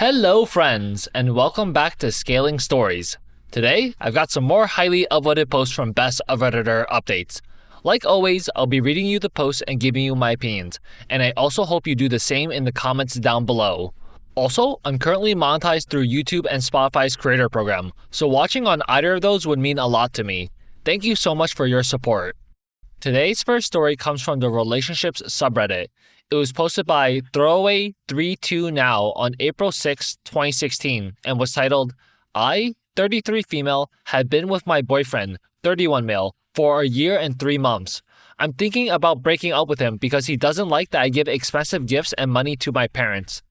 Hello friends, and welcome back to Scaling Stories. Today, I've got some more highly upvoted posts from Best of Redditor updates. Like always, I'll be reading you the posts and giving you my opinions, and I also hope you do the same in the comments down below. Also, I'm currently monetized through YouTube and Spotify's creator program, so watching on either of those would mean a lot to me. Thank you so much for your support. Today's first story comes from the Relationships subreddit. It was posted by Throwaway32Now on April 6, 2016, and was titled, I, 33 female, had been with my boyfriend, 31 male, for a year and 3 months. I'm thinking about breaking up with him because he doesn't like that I give expensive gifts and money to my parents.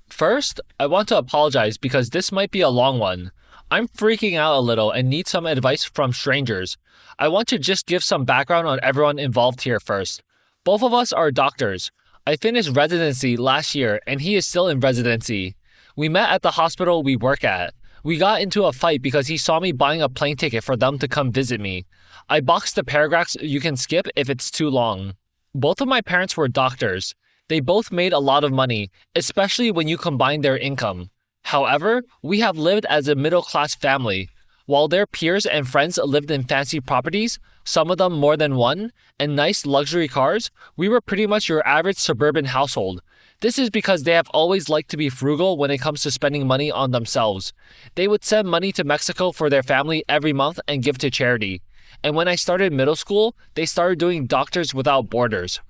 First, I want to apologize because this might be a long one. I'm freaking out a little and need some advice from strangers. I want to just give some background on everyone involved here first. Both of us are doctors. I finished residency last year and he is still in residency. We met at the hospital we work at. We got into a fight because he saw me buying a plane ticket for them to come visit me. I boxed the paragraphs you can skip if it's too long. Both of my parents were doctors. They both made a lot of money, especially when you combine their income. However, we have lived as a middle-class family. While their peers and friends lived in fancy properties, some of them more than one, and nice luxury cars, we were pretty much your average suburban household. This is because they have always liked to be frugal when it comes to spending money on themselves. They would send money to Mexico for their family every month and give to charity. And when I started middle school, they started doing Doctors Without Borders.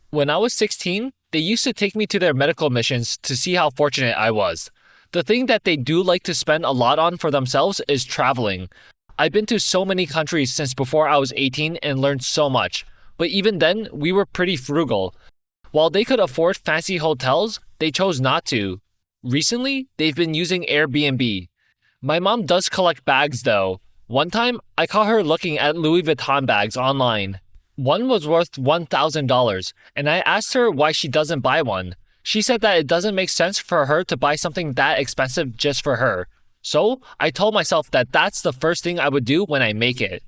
When I was 16, they used to take me to their medical missions to see how fortunate I was. The thing that they do like to spend a lot on for themselves is traveling. I've been to so many countries since before I was 18 and learned so much. But even then, we were pretty frugal. While they could afford fancy hotels, they chose not to. Recently, they've been using Airbnb. My mom does collect bags though. One time, I caught her looking at Louis Vuitton bags online. One was worth $1,000, and I asked her why she doesn't buy one. She said that it doesn't make sense for her to buy something that expensive just for her. So, I told myself that that's the first thing I would do when I make it.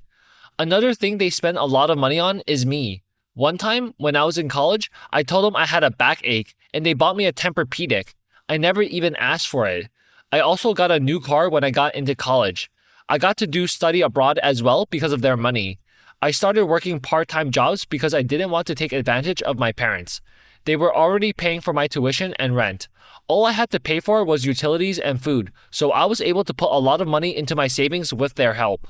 Another thing they spend a lot of money on is me. One time, when I was in college, I told them I had a backache, and they bought me a Tempur-Pedic. I never even asked for it. I also got a new car when I got into college. I got to do study abroad as well because of their money. I started working part-time jobs because I didn't want to take advantage of my parents. They were already paying for my tuition and rent. All I had to pay for was utilities and food, so I was able to put a lot of money into my savings with their help.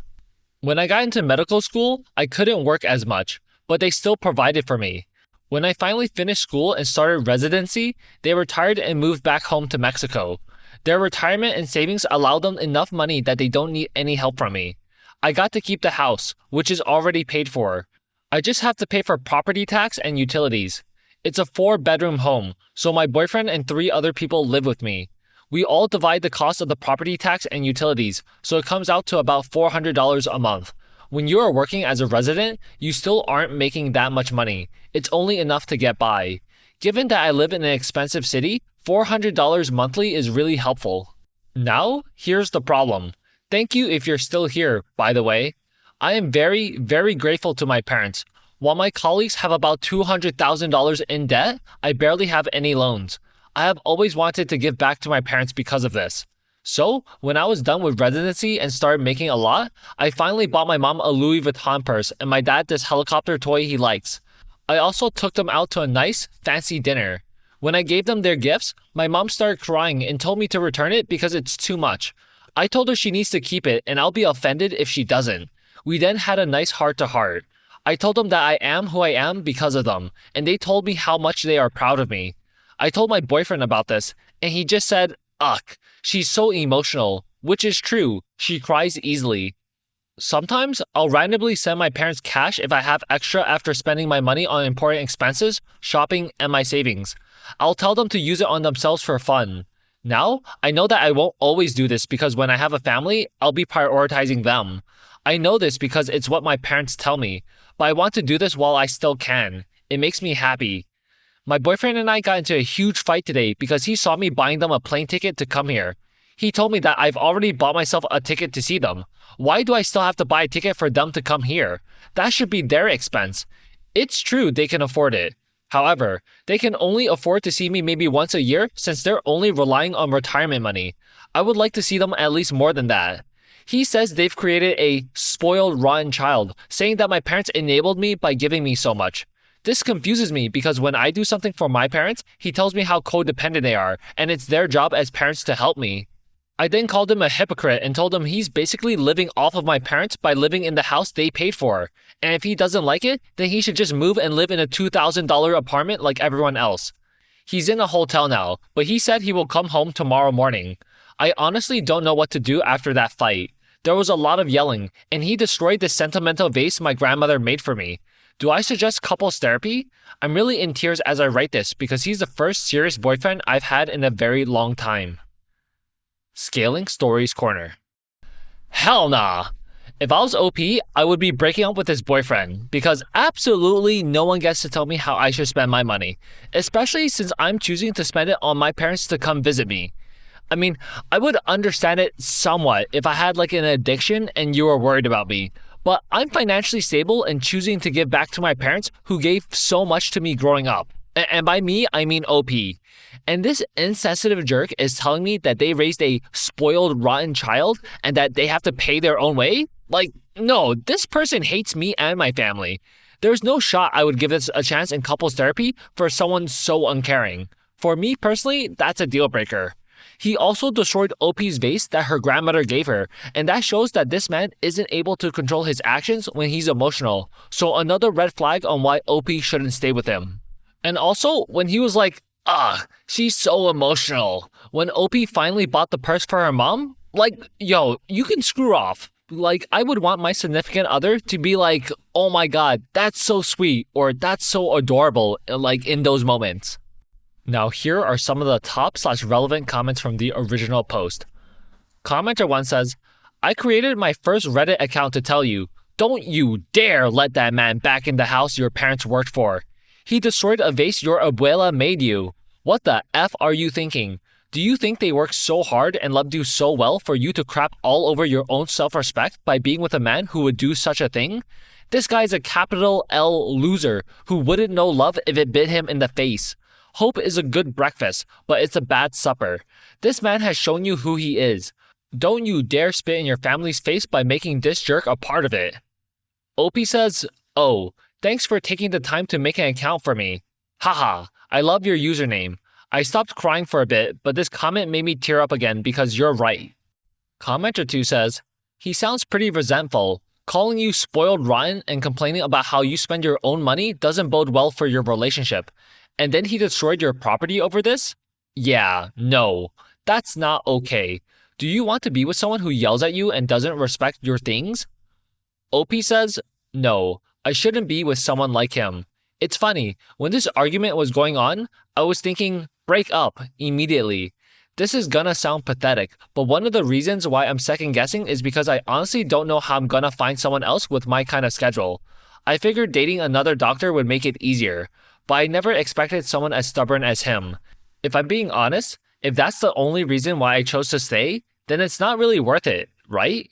When I got into medical school, I couldn't work as much, but they still provided for me. When I finally finished school and started residency, they retired and moved back home to Mexico. Their retirement and savings allowed them enough money that they don't need any help from me. I got to keep the house, which is already paid for. I just have to pay for property tax and utilities. It's a 4-bedroom home, so my boyfriend and 3 other people live with me. We all divide the cost of the property tax and utilities, so it comes out to about $400 a month. When you are working as a resident, you still aren't making that much money. It's only enough to get by. Given that I live in an expensive city, $400 monthly is really helpful. Now, here's the problem. Thank you if you're still here, by the way. I am very, very grateful to my parents. While my colleagues have about $200,000 in debt, I barely have any loans. I have always wanted to give back to my parents because of this. So, when I was done with residency and started making a lot, I finally bought my mom a Louis Vuitton purse and my dad this helicopter toy he likes. I also took them out to a nice, fancy dinner. When I gave them their gifts, my mom started crying and told me to return it because it's too much. I told her she needs to keep it and I'll be offended if she doesn't. We then had a nice heart-to-heart. I told them that I am who I am because of them, and they told me how much they are proud of me. I told my boyfriend about this, and he just said, "Ugh, she's so emotional," which is true. She cries easily. Sometimes, I'll randomly send my parents cash if I have extra after spending my money on important expenses, shopping, and my savings. I'll tell them to use it on themselves for fun. Now, I know that I won't always do this because when I have a family, I'll be prioritizing them. I know this because it's what my parents tell me, but I want to do this while I still can. It makes me happy. My boyfriend and I got into a huge fight today because he saw me buying them a plane ticket to come here. He told me that I've already bought myself a ticket to see them. Why do I still have to buy a ticket for them to come here? That should be their expense. It's true they can afford it. However, they can only afford to see me maybe once a year since they're only relying on retirement money. I would like to see them at least more than that. He says they've created a spoiled, rotten child, saying that my parents enabled me by giving me so much. This confuses me because when I do something for my parents, he tells me how codependent they are, and it's their job as parents to help me. I then called him a hypocrite and told him he's basically living off of my parents by living in the house they paid for. And if he doesn't like it, then he should just move and live in a $2,000 apartment like everyone else. He's in a hotel now, but he said he will come home tomorrow morning. I honestly don't know what to do after that fight. There was a lot of yelling, and he destroyed the sentimental vase my grandmother made for me. Do I suggest couples therapy? I'm really in tears as I write this because he's the first serious boyfriend I've had in a very long time. Scaling Stories Corner. Hell nah! If I was OP, I would be breaking up with his boyfriend because absolutely no one gets to tell me how I should spend my money, especially since I'm choosing to spend it on my parents to come visit me. I mean, I would understand it somewhat if I had like an addiction and you were worried about me. But I'm financially stable and choosing to give back to my parents who gave so much to me growing up. And by me, I mean OP. And this insensitive jerk is telling me that they raised a spoiled, rotten child and that they have to pay their own way? Like, no, this person hates me and my family. There's no shot I would give this a chance in couples therapy for someone so uncaring. For me personally, that's a deal breaker. He also destroyed OP's vase that her grandmother gave her, and that shows that this man isn't able to control his actions when he's emotional, so another red flag on why OP shouldn't stay with him. And also, when he was like, she's so emotional, when OP finally bought the purse for her mom, like, yo, you can screw off. Like, I would want my significant other to be like, oh my god, that's so sweet, or that's so adorable, like in those moments. Now here are some of the top/relevant comments from the original post. Commenter 1 says, I created my first Reddit account to tell you, don't you dare let that man back in the house your parents worked for. He destroyed a vase your abuela made you. What the F are you thinking? Do you think they worked so hard and loved you so well for you to crap all over your own self-respect by being with a man who would do such a thing? This guy's a capital L loser who wouldn't know love if it bit him in the face. Hope is a good breakfast, but it's a bad supper. This man has shown you who he is. Don't you dare spit in your family's face by making this jerk a part of it. OP says, oh, thanks for taking the time to make an account for me. Haha, I love your username. I stopped crying for a bit, but this comment made me tear up again because you're right. Commenter 2 says, he sounds pretty resentful. Calling you spoiled rotten and complaining about how you spend your own money doesn't bode well for your relationship. And then he destroyed your property over this? Yeah, no. That's not okay. Do you want to be with someone who yells at you and doesn't respect your things? OP says, no, I shouldn't be with someone like him. It's funny, when this argument was going on, I was thinking, break up, immediately. This is gonna sound pathetic, but one of the reasons why I'm second guessing is because I honestly don't know how I'm gonna find someone else with my kind of schedule. I figured dating another doctor would make it easier, but I never expected someone as stubborn as him. If I'm being honest, if that's the only reason why I chose to stay, then it's not really worth it, right?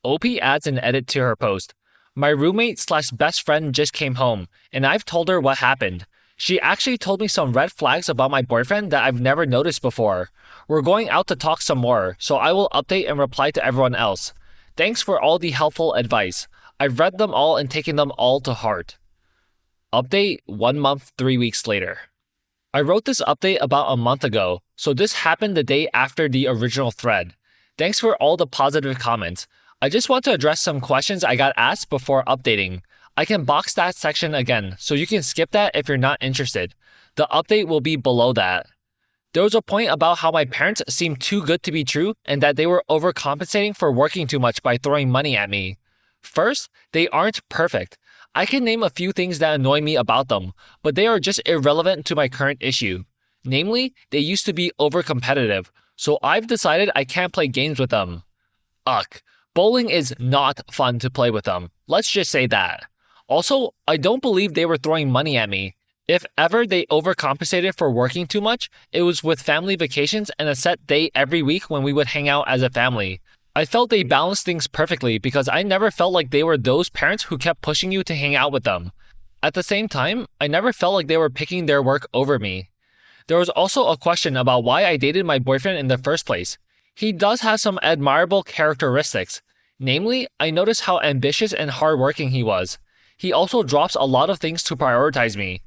OP adds an edit to her post. My roommate/best friend just came home, and I've told her what happened. She actually told me some red flags about my boyfriend that I've never noticed before. We're going out to talk some more, so I will update and reply to everyone else. Thanks for all the helpful advice. I've read them all and taken them all to heart. Update 1 month, 3 weeks later. I wrote this update about a month ago, so this happened the day after the original thread. Thanks for all the positive comments. I just want to address some questions I got asked before updating. I can box that section again, so you can skip that if you're not interested. The update will be below that. There was a point about how my parents seemed too good to be true and that they were overcompensating for working too much by throwing money at me. First, they aren't perfect. I can name a few things that annoy me about them, but they are just irrelevant to my current issue. Namely, they used to be overcompetitive, so I've decided I can't play games with them. Bowling is not fun to play with them. Let's just say that. Also, I don't believe they were throwing money at me. If ever they overcompensated for working too much, it was with family vacations and a set day every week when we would hang out as a family. I felt they balanced things perfectly because I never felt like they were those parents who kept pushing you to hang out with them. At the same time, I never felt like they were picking their work over me. There was also a question about why I dated my boyfriend in the first place. He does have some admirable characteristics. Namely, I noticed how ambitious and hardworking he was. He also drops a lot of things to prioritize me.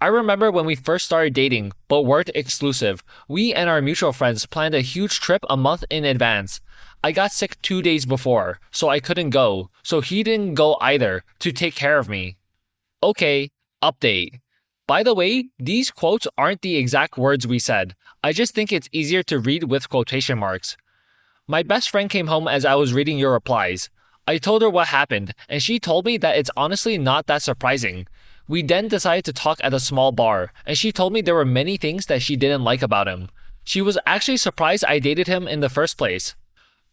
I remember when we first started dating, but weren't exclusive, we and our mutual friends planned a huge trip a month in advance. I got sick 2 days before, so I couldn't go, so he didn't go either, to take care of me. Okay, update. By the way, these quotes aren't the exact words we said. I just think it's easier to read with quotation marks. My best friend came home as I was reading your replies. I told her what happened, and she told me that it's honestly not that surprising. We then decided to talk at a small bar, and she told me there were many things that she didn't like about him. She was actually surprised I dated him in the first place.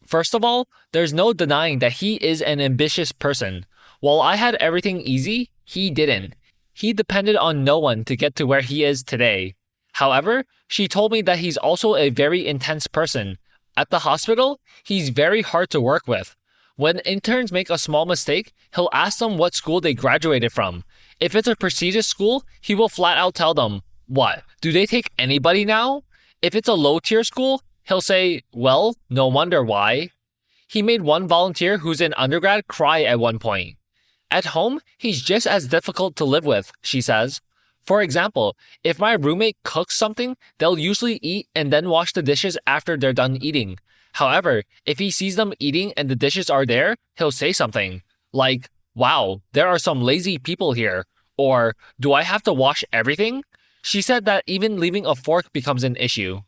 First of all, there's no denying that he is an ambitious person. While I had everything easy, he didn't. He depended on no one to get to where he is today. However, she told me that he's also a very intense person. At the hospital, he's very hard to work with. When interns make a small mistake, he'll ask them what school they graduated from. If it's a prestigious school, he will flat out tell them, "What, do they take anybody now?" If it's a low-tier school, he'll say, "Well, no wonder why." He made one volunteer who's in undergrad cry at one point. At home, he's just as difficult to live with, she says. For example, if my roommate cooks something, they'll usually eat and then wash the dishes after they're done eating. However, if he sees them eating and the dishes are there, he'll say something like, "Wow, there are some lazy people here," or "Do I have to wash everything?" She said that even leaving a fork becomes an issue.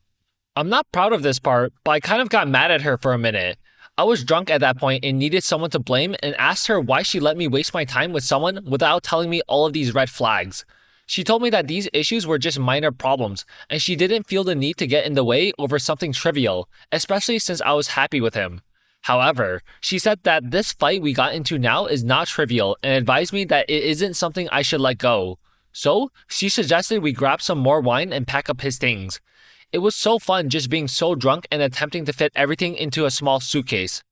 I'm not proud of this part, but I kind of got mad at her for a minute. I was drunk at that point and needed someone to blame and asked her why she let me waste my time with someone without telling me all of these red flags. She told me that these issues were just minor problems, and she didn't feel the need to get in the way over something trivial, especially since I was happy with him. However, she said that this fight we got into now is not trivial and advised me that it isn't something I should let go. So, she suggested we grab some more wine and pack up his things. It was so fun just being so drunk and attempting to fit everything into a small suitcase.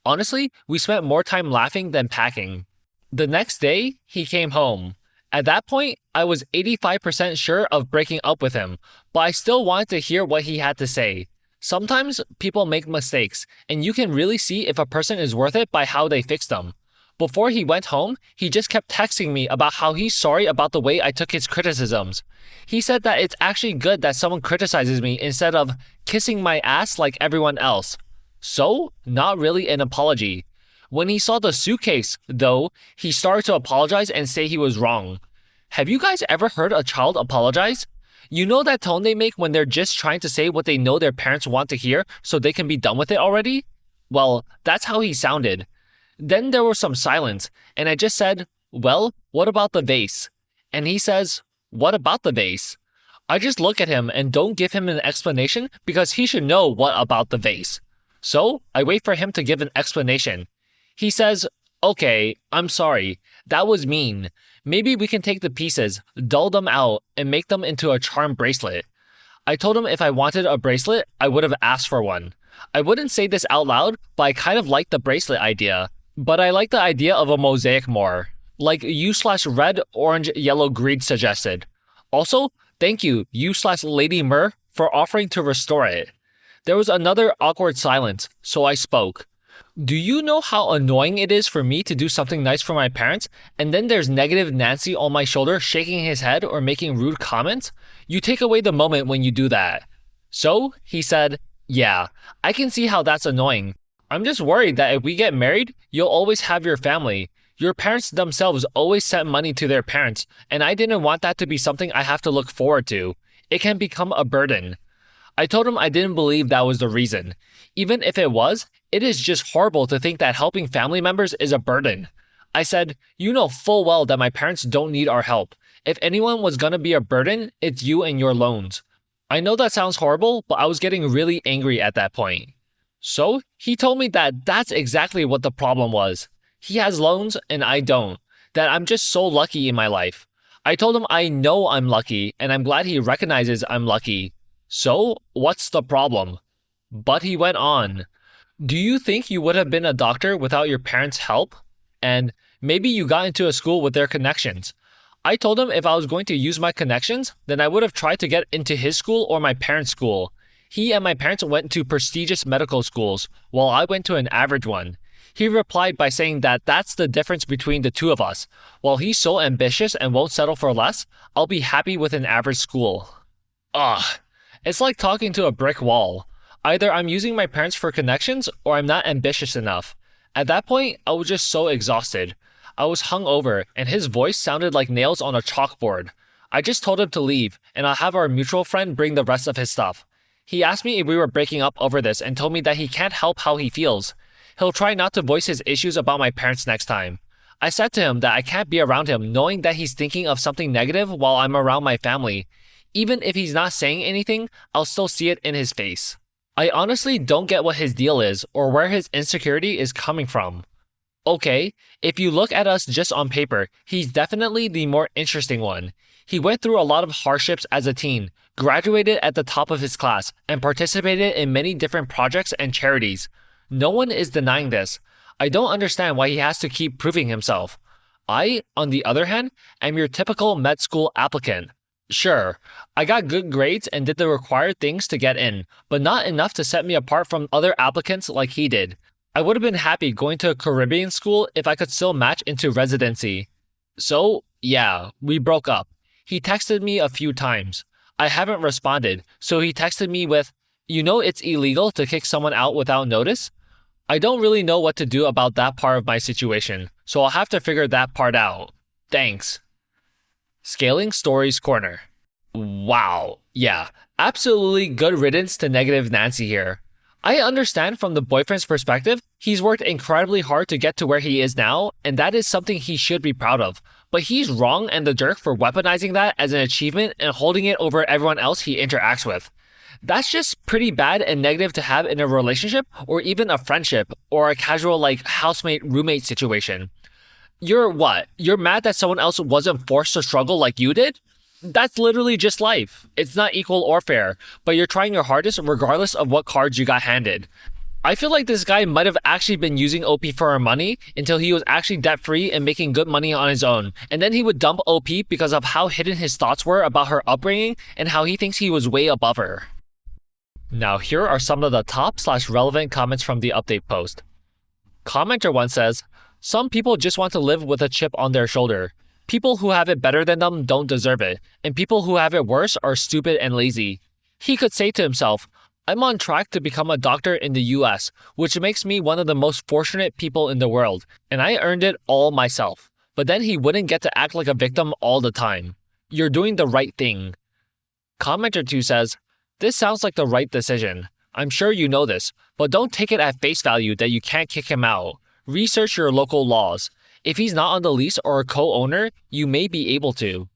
Honestly, we spent more time laughing than packing. The next day, he came home. At that point, I was 85% sure of breaking up with him, but I still wanted to hear what he had to say. Sometimes people make mistakes, and you can really see if a person is worth it by how they fix them. Before he went home, he just kept texting me about how he's sorry about the way I took his criticisms. He said that it's actually good that someone criticizes me instead of kissing my ass like everyone else. So, not really an apology. When he saw the suitcase, though, he started to apologize and say he was wrong. Have you guys ever heard a child apologize? You know that tone they make when they're just trying to say what they know their parents want to hear so they can be done with it already? Well, that's how he sounded. Then there was some silence, and I just said, "Well, what about the vase?" And he says, "What about the vase?" I just look at him and don't give him an explanation because he should know what about the vase. So I wait for him to give an explanation. He says, "Okay, I'm sorry. That was mean. Maybe we can take the pieces, dull them out, and make them into a charm bracelet." I told him if I wanted a bracelet, I would have asked for one. I wouldn't say this out loud, but I kind of like the bracelet idea. But I like the idea of a mosaic more, like u/red, orange, yellow, green suggested. Also, thank you, u/Lady Mur, for offering to restore it. There was another awkward silence, so I spoke. Do you know how annoying it is for me to do something nice for my parents, and then there's negative Nancy on my shoulder shaking his head or making rude comments? You take away the moment when you do that. So, he said, "Yeah, I can see how that's annoying. I'm just worried that if we get married, you'll always have your family. Your parents themselves always sent money to their parents, and I didn't want that to be something I have to look forward to. It can become a burden." I told him I didn't believe that was the reason. Even if it was, it is just horrible to think that helping family members is a burden. I said, "You know full well that my parents don't need our help. If anyone was gonna be a burden, it's you and your loans." I know that sounds horrible, but I was getting really angry at that point. So, he told me that that's exactly what the problem was. He has loans and I don't. That I'm just so lucky in my life. I told him I know I'm lucky and I'm glad he recognizes I'm lucky. So, what's the problem? But he went on. Do you think you would have been a doctor without your parents' help? And maybe you got into a school with their connections. I told him if I was going to use my connections, then I would have tried to get into his school or my parents' school. He and my parents went to prestigious medical schools, while I went to an average one. He replied by saying that that's the difference between the two of us. While he's so ambitious and won't settle for less, I'll be happy with an average school. Ugh. It's like talking to a brick wall. Either I'm using my parents for connections or I'm not ambitious enough. At that point, I was just so exhausted. I was hungover and his voice sounded like nails on a chalkboard. I just told him to leave and I'll have our mutual friend bring the rest of his stuff. He asked me if we were breaking up over this and told me that he can't help how he feels. He'll try not to voice his issues about my parents next time. I said to him that I can't be around him knowing that he's thinking of something negative while I'm around my family. Even if he's not saying anything, I'll still see it in his face. I honestly don't get what his deal is or where his insecurity is coming from. Okay, if you look at us just on paper, he's definitely the more interesting one. He went through a lot of hardships as a teen, graduated at the top of his class, and participated in many different projects and charities. No one is denying this. I don't understand why he has to keep proving himself. I, on the other hand, am your typical med school applicant. Sure, I got good grades and did the required things to get in, but not enough to set me apart from other applicants like he did. I would have been happy going to a Caribbean school if I could still match into residency. So, yeah, we broke up. He texted me a few times. I haven't responded, so he texted me with, "You know it's illegal to kick someone out without notice?" I don't really know what to do about that part of my situation, so I'll have to figure that part out. Thanks. ScalingStories Corner. Wow, yeah, absolutely good riddance to negative Nancy here. I understand from the boyfriend's perspective, he's worked incredibly hard to get to where he is now, and that is something he should be proud of. But he's wrong and the jerk for weaponizing that as an achievement and holding it over everyone else he interacts with. That's just pretty bad and negative to have in a relationship or even a friendship or a casual housemate-roommate situation. You're what? You're mad that someone else wasn't forced to struggle like you did? That's literally just life. It's not equal or fair, but you're trying your hardest regardless of what cards you got handed. I feel like this guy might have actually been using OP for her money until he was actually debt-free and making good money on his own, and then he would dump OP because of how hidden his thoughts were about her upbringing and how he thinks he was way above her. Now here are some of the top/relevant comments from the update post. Commenter 1 says, "Some people just want to live with a chip on their shoulder. People who have it better than them don't deserve it, and people who have it worse are stupid and lazy." He could say to himself, "I'm on track to become a doctor in the US, which makes me one of the most fortunate people in the world, and I earned it all myself." But then he wouldn't get to act like a victim all the time. You're doing the right thing. Commenter 2 says, "This sounds like the right decision. I'm sure you know this, but don't take it at face value that you can't kick him out. Research your local laws. If he's not on the lease or a co-owner, you may be able to."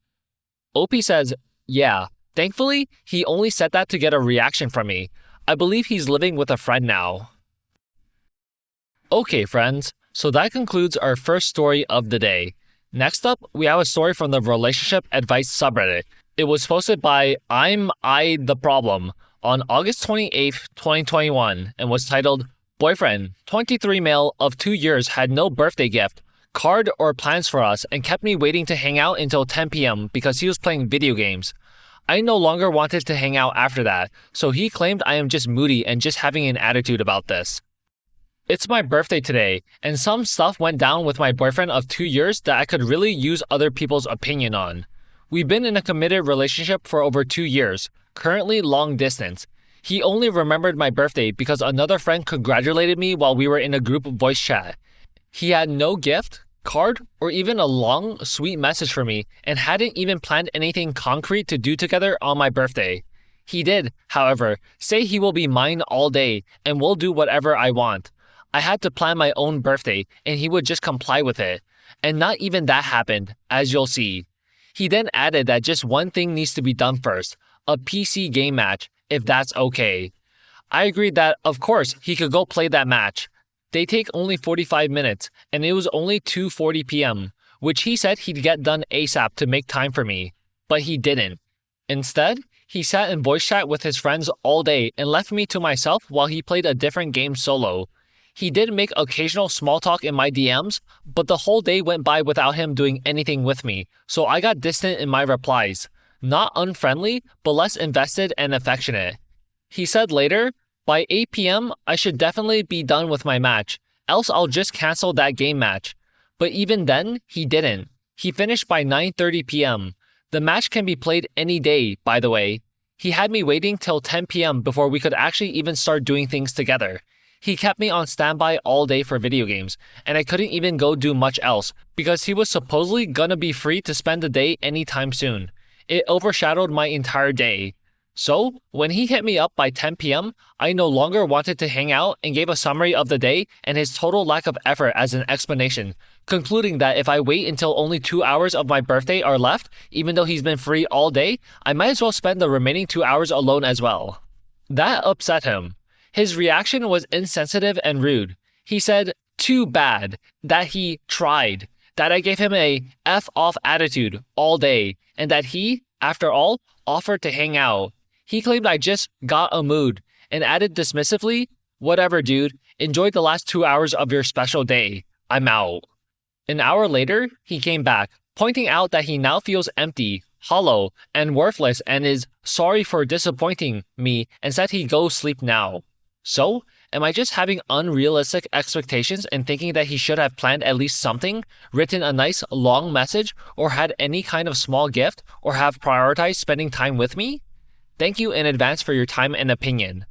OP says, "Yeah, thankfully, he only said that to get a reaction from me. I believe he's living with a friend now." Okay, friends, so that concludes our first story of the day. Next up, we have a story from the Relationship Advice subreddit. It was posted by I the Problem on August 28th, 2021, and was titled, "Boyfriend, 23 male of 2 years had no birthday gift, card or plans for us and kept me waiting to hang out until 10 p.m. because he was playing video games. I no longer wanted to hang out after that, so he claimed I am just moody and just having an attitude about this. It's my birthday today, and some stuff went down with my boyfriend of 2 years that I could really use other people's opinion on. We've been in a committed relationship for over 2 years, currently long distance. He only remembered my birthday because another friend congratulated me while we were in a group voice chat. He had no gift, card, or even a long, sweet message for me and hadn't even planned anything concrete to do together on my birthday. He did, however, say he will be mine all day and will do whatever I want. I had to plan my own birthday and he would just comply with it. And not even that happened, as you'll see. He then added that just one thing needs to be done first, a PC game match, if that's okay. I agreed that, of course, he could go play that match. They take only 45 minutes, and it was only 2:40 p.m., which he said he'd get done ASAP to make time for me. But he didn't. Instead, he sat in voice chat with his friends all day and left me to myself while he played a different game solo. He did make occasional small talk in my DMs, but the whole day went by without him doing anything with me, so I got distant in my replies. Not unfriendly, but less invested and affectionate. He said later, by 8 p.m. I should definitely be done with my match, else I'll just cancel that game match. But even then, he didn't. He finished by 9:30 p.m. The match can be played any day, by the way. He had me waiting till 10 p.m. before we could actually even start doing things together. He kept me on standby all day for video games, and I couldn't even go do much else because he was supposedly gonna be free to spend the day anytime soon. It overshadowed my entire day. So, when he hit me up by 10 p.m., I no longer wanted to hang out and gave a summary of the day and his total lack of effort as an explanation, concluding that if I wait until only 2 hours of my birthday are left, even though he's been free all day, I might as well spend the remaining 2 hours alone as well. That upset him. His reaction was insensitive and rude. He said, too bad, that he tried, that I gave him a F off attitude all day, and that he, after all, offered to hang out. He claimed I just got a mood, and added dismissively, whatever dude, enjoy the last 2 hours of your special day. I'm out. An hour later, he came back, pointing out that he now feels empty, hollow, and worthless and is sorry for disappointing me and said he'd go sleep now. So, am I just having unrealistic expectations and thinking that he should have planned at least something, written a nice long message, or had any kind of small gift, or have prioritized spending time with me? Thank you in advance for your time and opinion.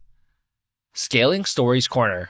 Scaling Stories Corner.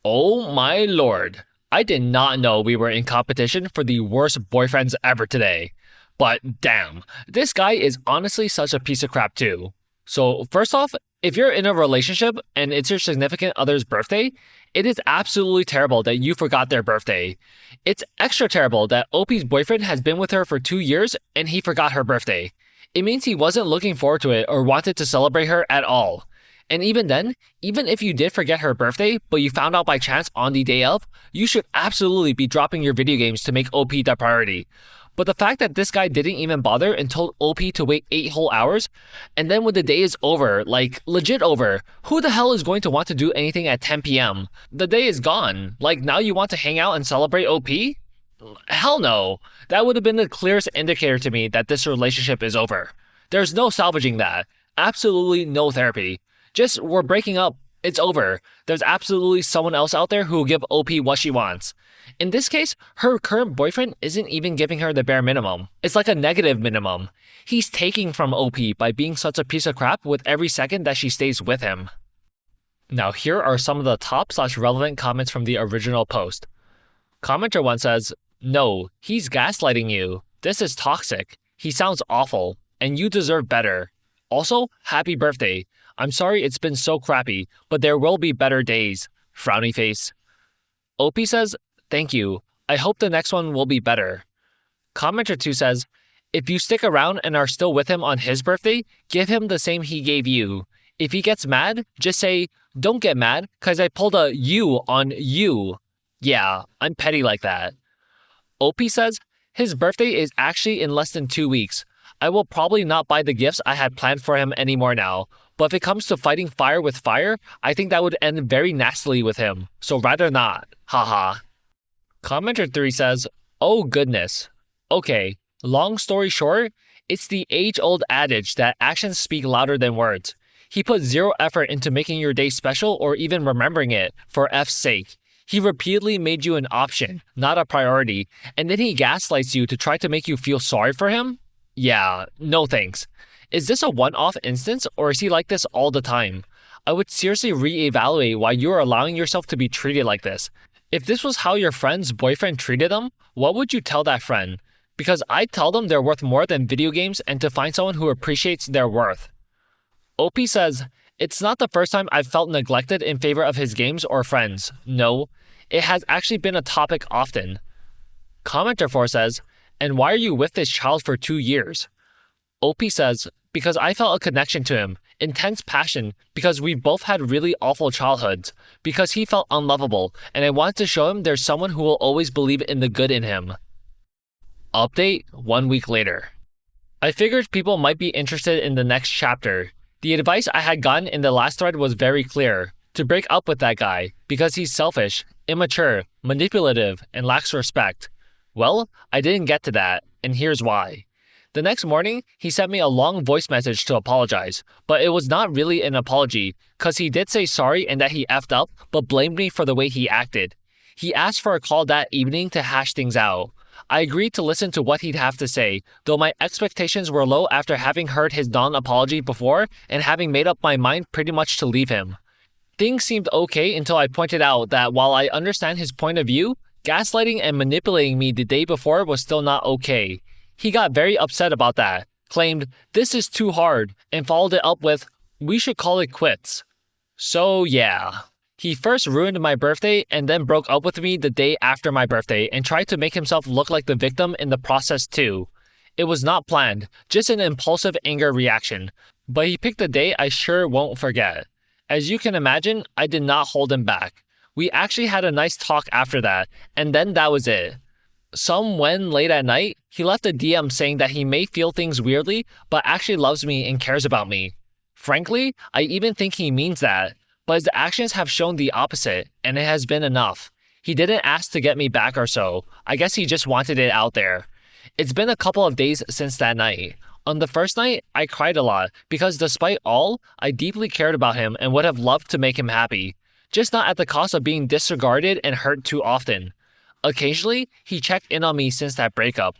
Oh my lord. I did not know we were in competition for the worst boyfriends ever today. But damn, this guy is honestly such a piece of crap too. So first off, if you're in a relationship and it's your significant other's birthday, it is absolutely terrible that you forgot their birthday. It's extra terrible that OP's boyfriend has been with her for 2 years and he forgot her birthday. It means he wasn't looking forward to it or wanted to celebrate her at all. And even then, even if you did forget her birthday, but you found out by chance on the day of, you should absolutely be dropping your video games to make OP the priority. But the fact that this guy didn't even bother and told OP to wait 8 whole hours, and then when the day is over, like legit over, who the hell is going to want to do anything at 10 p.m.? The day is gone. Like now you want to hang out and celebrate OP? Hell no. That would have been the clearest indicator to me that this relationship is over. There's no salvaging that. Absolutely no therapy. Just, we're breaking up. It's over. There's absolutely someone else out there who will give OP what she wants. In this case, her current boyfriend isn't even giving her the bare minimum. It's like a negative minimum. He's taking from OP by being such a piece of crap with every second that she stays with him. Now here are some of the top/relevant comments from the original post. Commenter 1 says, "No, he's gaslighting you. This is toxic. He sounds awful, and you deserve better. Also, happy birthday. I'm sorry it's been so crappy, but there will be better days. Frowny face." OP says, "Thank you. I hope the next one will be better." Commenter 2 says, "If you stick around and are still with him on his birthday, give him the same he gave you. If he gets mad, just say, 'Don't get mad, cause I pulled a you on you.' Yeah, I'm petty like that." OP says, "His birthday is actually in less than 2 weeks. I will probably not buy the gifts I had planned for him anymore now. But if it comes to fighting fire with fire, I think that would end very nastily with him. So rather not. Haha." Commenter 3 says, "Oh goodness. Okay, long story short, it's the age-old adage that actions speak louder than words. He put zero effort into making your day special or even remembering it, for F's sake. He repeatedly made you an option, not a priority, and then he gaslights you to try to make you feel sorry for him? Yeah, no thanks. Is this a one-off instance, or is he like this all the time? I would seriously reevaluate why you are allowing yourself to be treated like this. If this was how your friend's boyfriend treated them, what would you tell that friend? Because I'd tell them they're worth more than video games and to find someone who appreciates their worth." OP says, "It's not the first time I've felt neglected in favor of his games or friends. No, it has actually been a topic often." Commenter 4 says, "And why are you with this child for 2 years?" OP says, "Because I felt a connection to him, intense passion, because we both had really awful childhoods, because he felt unlovable, and I wanted to show him there's someone who will always believe in the good in him." Update 1 week later. I figured people might be interested in the next chapter. The advice I had gotten in the last thread was very clear. to break up with that guy because he's selfish, immature, manipulative, and lacks respect. Well, I didn't get to that, and here's why. The next morning, he sent me a long voice message to apologize, but it was not really an apology, cause he did say sorry and that he effed up, but blamed me for the way he acted. He asked for a call that evening to hash things out. I agreed to listen to what he'd have to say, though my expectations were low after having heard his non-apology before and having made up my mind pretty much to leave him. Things seemed okay until I pointed out that while I understand his point of view, gaslighting and manipulating me the day before was still not okay. He got very upset about that, claimed, "This is too hard," and followed it up with, "We should call it quits." So yeah. He first ruined my birthday and then broke up with me the day after my birthday and tried to make himself look like the victim in the process too. It was not planned, just an impulsive anger reaction, but he picked a day I sure won't forget. As you can imagine, I did not hold him back. We actually had a nice talk after that, and then that was it. When late at night, he left a DM saying that he may feel things weirdly, but actually loves me and cares about me. Frankly, I even think he means that. But his actions have shown the opposite, and it has been enough. He didn't ask to get me back or so. I guess he just wanted it out there. It's been a couple of days since that night. On the first night, I cried a lot because despite all, I deeply cared about him and would have loved to make him happy. Just not at the cost of being disregarded and hurt too often. Occasionally, he checked in on me since that breakup.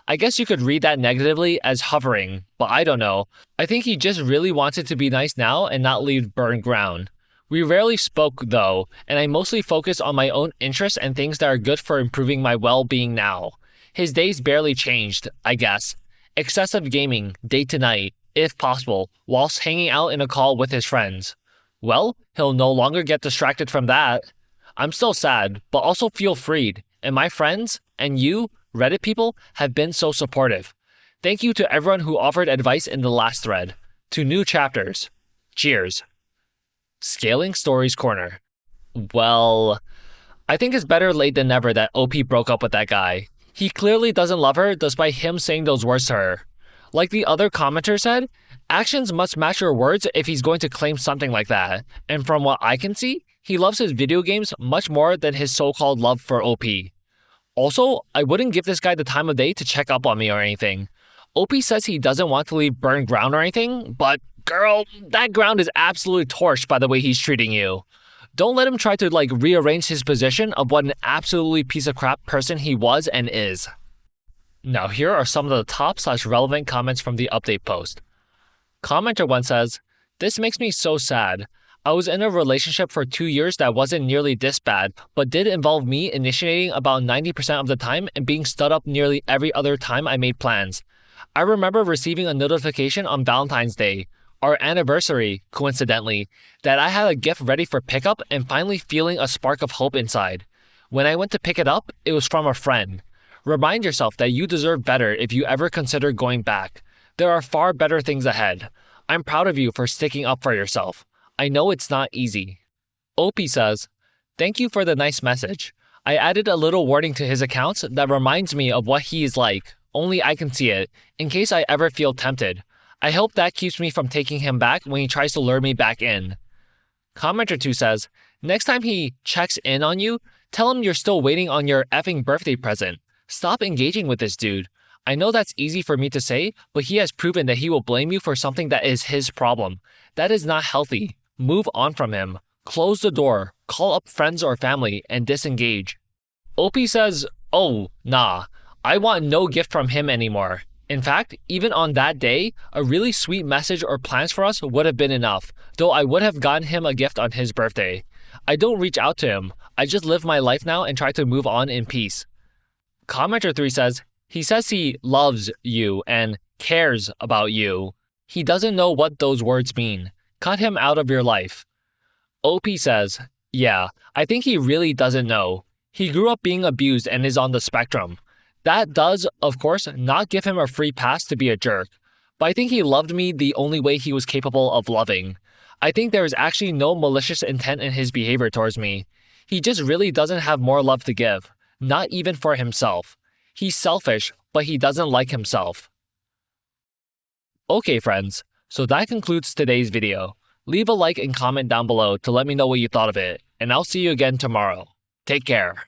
I guess you could read that negatively as hovering, but I don't know. I think he just really wanted to be nice now and not leave burned ground. We rarely spoke though, and I mostly focused on my own interests and things that are good for improving my well-being now. His days barely changed, I guess. Excessive gaming, day to night, if possible, whilst hanging out in a call with his friends. Well, he'll no longer get distracted from that. I'm still sad, but also feel freed, and my friends, and you, Reddit people, have been so supportive. Thank you to everyone who offered advice in the last thread. To new chapters. Cheers. Scaling Stories Corner. Well, I think it's better late than never that OP broke up with that guy. He clearly doesn't love her despite him saying those words to her. Like the other commenter said, actions must match your words if he's going to claim something like that. And from what I can see, he loves his video games much more than his so-called love for OP. Also, I wouldn't give this guy the time of day to check up on me or anything. OP says he doesn't want to leave burned ground or anything, but girl, that ground is absolutely torched by the way he's treating you. Don't let him try to rearrange his position of what an absolutely piece of crap person he was and is. Now here are some of the top/relevant comments from the update post. Commenter 1 says, "This makes me so sad. I was in a relationship for 2 years that wasn't nearly this bad, but did involve me initiating about 90% of the time and being stood up nearly every other time I made plans. I remember receiving a notification on Valentine's Day, our anniversary, coincidentally, that I had a gift ready for pickup and finally feeling a spark of hope inside. When I went to pick it up, it was from a friend. Remind yourself that you deserve better if you ever consider going back. There are far better things ahead. I'm proud of you for sticking up for yourself. I know it's not easy." OP says, "Thank you for the nice message. I added a little warning to his accounts that reminds me of what he is like. Only I can see it, in case I ever feel tempted. I hope that keeps me from taking him back when he tries to lure me back in." Commenter 2 says, "Next time he checks in on you, tell him you're still waiting on your effing birthday present. Stop engaging with this dude. I know that's easy for me to say, but he has proven that he will blame you for something that is his problem. That is not healthy. Move on from him. Close the door, call up friends or family, and disengage." OP says, "Oh, nah. I want no gift from him anymore. In fact, even on that day, a really sweet message or plans for us would have been enough, though I would have gotten him a gift on his birthday. I don't reach out to him. I just live my life now and try to move on in peace." Commenter 3 says, "He says he loves you and cares about you. He doesn't know what those words mean. Cut him out of your life." OP says, "Yeah, I think he really doesn't know. He grew up being abused and is on the spectrum. That does, of course, not give him a free pass to be a jerk, but I think he loved me the only way he was capable of loving. I think there is actually no malicious intent in his behavior towards me. He just really doesn't have more love to give, not even for himself. He's selfish, but he doesn't like himself." Okay friends, so that concludes today's video. Leave a like and comment down below to let me know what you thought of it, and I'll see you again tomorrow. Take care.